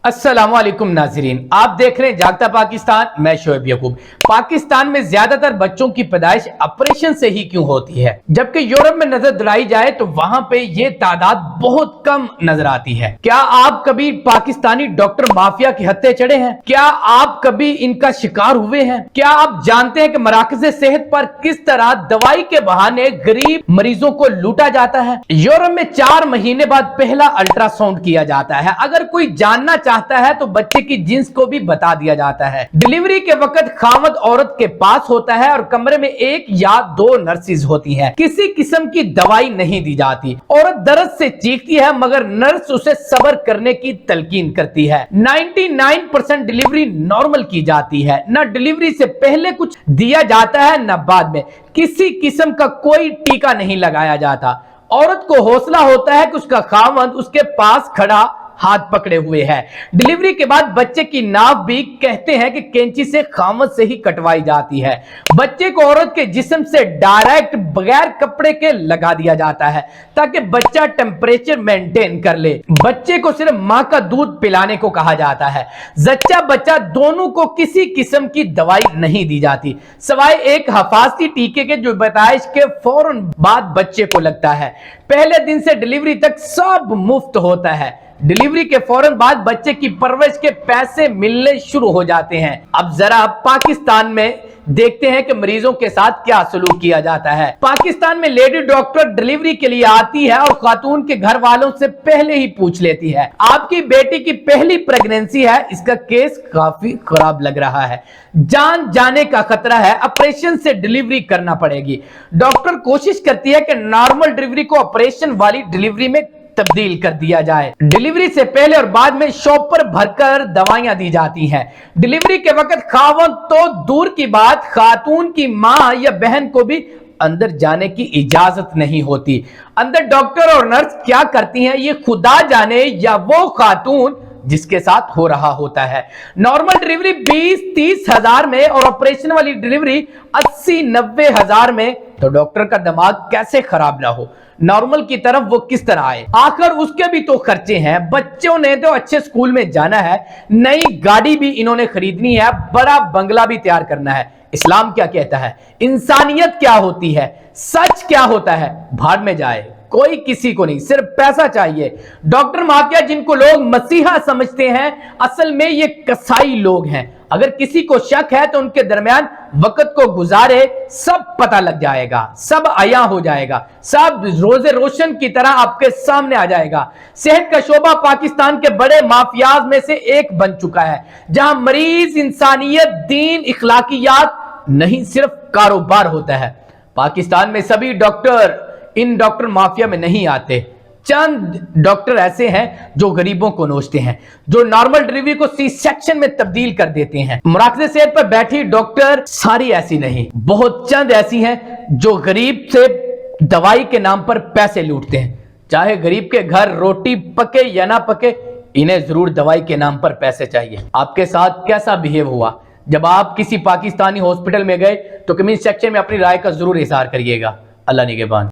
अस्सलाम वालेकुम नाज़रीन, आप देख रहे हैं जागता पाकिस्तान। मैं शोएब यकूब। पाकिस्तान में ज्यादातर बच्चों की पैदाइश ऑपरेशन से ही क्यों होती है, जबकि यूरोप में नजर दिलाई जाए तो वहां पे ये तादाद बहुत कम नजर आती है। क्या आप कभी पाकिस्तानी डॉक्टर माफिया के हत्थे चढ़े हैं? क्या आप कभी इनका शिकार हुए हैं? क्या आप जानते हैं कि मराकज़ सेहत पर किस तरह दवाई के बहाने गरीब मरीजों को लूटा जाता है? यूरोप में 4 महीने बाद पहला अल्ट्रासाउंड किया जाता है। अगर कोई जानना चाहता है तो बच्चे की जिन्स को भी बता दिया जाता है। डिलीवरी के वक्त खामद औरत के पास होता है और कमरे में 1 या 2 नर्सेज होती हैं। किसी किस्म की दवाई नहीं दी जाती। औरत दर्द से चीखती है मगर नर्स उसे सब्र करने की तलकीन करती है। 99% डिलीवरी नॉर्मल की जाती है। न डिलीवरी से पहले कुछ दिया जाता है न बाद में। किसी किस्म का कोई टीका नहीं लगाया जाता। औरत को हौसला होता है कि उसका खामद उसके पास खड़ा हाथ पकड़े हुए है। डिलीवरी के बाद बच्चे की नाव भी कहते हैं कि कैंची से खामद से ही कटवाई जाती है। बच्चे को औरत के जिस्म से डायरेक्ट बगैर कपड़े के लगा दिया जाता है ताकि बच्चा टेम्परेचर मेंटेन कर ले। बच्चे को सिर्फ मां का दूध पिलाने को कहा जाता है। जच्चा बच्चा दोनों को किसी किस्म की दवाई नहीं दी जाती सवाए एक हिफाजती टीके के जो पैदाइश के फौरन बाद बच्चे को लगता है। पहले दिन से डिलीवरी तक सब मुफ्त होता है। डिलीवरी के फौरन बाद बच्चे की परवरिश के पैसे मिलने शुरू हो जाते हैं। अब जरा पाकिस्तान में देखते हैं कि मरीजों के साथ क्या सलूक किया जाता है। पाकिस्तान में लेडी डॉक्टर डिलीवरी के लिए आती है और खातून के घर वालों से पहले ही पूछ लेती है, आपकी बेटी की पहली प्रेगनेंसी है, इसका केस काफी खराब लग रहा है, जान जाने का खतरा है, ऑपरेशन से डिलीवरी करना पड़ेगी। डॉक्टर कोशिश करती है कि नॉर्मल डिलीवरी को ऑपरेशन वाली डिलीवरी में तब्दील कर दिया जाए। डिलीवरी से पहले और बाद में शॉपर भरकर दवाइयां दी जाती हैं। डिलीवरी के वक्त खावंद तो दूर की बात, खातून की मां या बहन को भी अंदर जाने की इजाजत नहीं होती। अंदर डॉक्टर और नर्स क्या करती हैं ये खुदा जाने, या वो खातून जिसके साथ हो रहा होता है। नॉर्मल डिलीवरी 20-30 हजार में और ऑपरेशन वाली डिलीवरी 80-90 हजार में, तो डॉक्टर का दिमाग कैसे खराब ना हो, नॉर्मल की तरफ वो किस तरह आए। आखिर उसके भी तो खर्चे हैं। बच्चों ने तो अच्छे स्कूल में जाना है, नई गाड़ी भी इन्होंने खरीदनी है, बड़ा बंगला भी तैयार करना है। इस्लाम क्या कहता है, इंसानियत क्या होती है, सच क्या होता है, भाड़ में जाए, कोई किसी को नहीं, सिर्फ पैसा चाहिए। डॉक्टर माफिया जिनको लोग मसीहा समझते हैं, असल में ये कसाई लोग हैं। अगर किसी को शक है तो उनके दरमियान वक्त को गुजारे, सब पता लग जाएगा, सब आया हो जाएगा, सब रोजे रोशन की तरह आपके सामने आ जाएगा। सेहत का शोबा पाकिस्तान के बड़े माफियाज में से एक बन चुका है, जहां मरीज इंसानियत, दीन, इखलाकियात नहीं सिर्फ कारोबार होता है। पाकिस्तान में सभी डॉक्टर इन डॉक्टर माफिया में नहीं आते। चंद डॉक्टर ऐसे हैं जो गरीबों को नोचते हैं, जो नॉर्मल डिलीवरी को सी सेक्शन में तब्दील कर देते हैं। मराकज़ सेहत पर बैठी डॉक्टर सारी ऐसी नहीं, बहुत चंद ऐसी हैं जो गरीब से दवाई के नाम पर पैसे लूटते हैं। चाहे गरीब के घर रोटी पके या ना पके, इन्हें जरूर दवाई के नाम पर पैसे चाहिए। आपके साथ कैसा बिहेव हुआ जब आप किसी पाकिस्तानी हॉस्पिटल में गए, तो कमेंट सेक्शन में अपनी राय का जरूर इज़हार करिएगा। अल्लाह निगहबान।